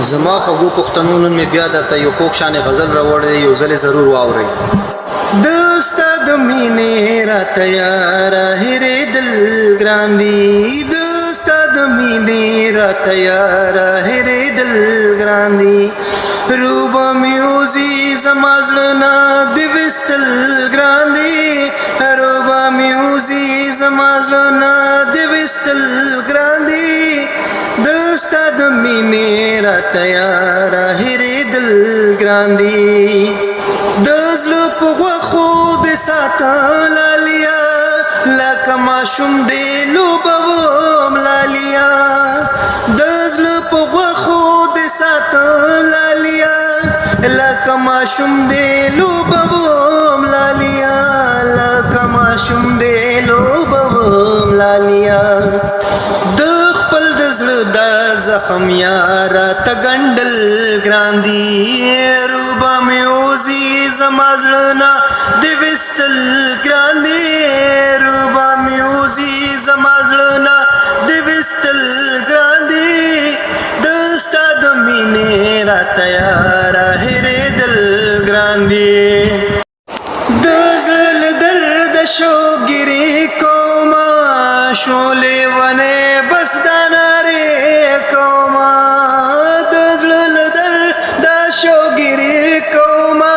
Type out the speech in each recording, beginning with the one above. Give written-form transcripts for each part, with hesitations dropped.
زما خوږو پښتنو نن مې بیا درته یو خوږ شانې غزل راوړی یو ځل ضرور واورئ. د استاد مینې راته یاره هېرېدل ګران دي، د استاد مینې راته یاره هېرېدل ګران دي. روبه مې وځي زما زړه نه د ویستل ګران دي، روبه مې وځي زما زړه نه د ویستل ګران دي. د استاد مینې راته یاره هېرېدل ګران دي. د زړه په غوښو د ساته لالیا لکه ماشوم د لوبوم لالیا، د زړه په غوښو د ساته لالیا لکه ماشوم د لوبوم لالیا، لکه ماشوم د لوبوم لالیا. د خپل د زړه د زخم یاره ته ګنډل ګران دي، روبه مې وځي زما زړه نه د ویستل ګران دي، روبه مې وځي زما زړه نه د ویستل ګران دي. د ستا د مینې راته یاره هېرېدل ګران دي. د زړه له درده شوګیرې کومه شولې ونې بس دا نارې کومه، د زړه له درده شوګیرې کومه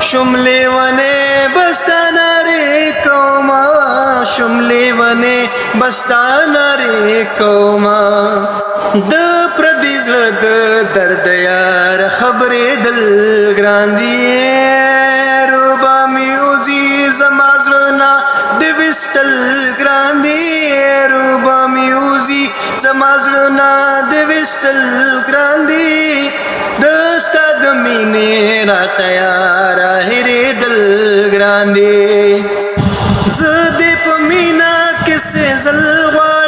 شملې ونې بس دا نارې کومه، شملې ونې بس دا نارې کومه. د پردي زړه د درد یار خبرېدل ګران دي، روبه مې وځي زما زړه نه د ویستل ګران دي، روبه مې وځي زما زړه نه د ویستل ګران دي. د ستا د مینې راته یاره هېرېدل ګران دي. زه دې په مینه کې سېزل غواړم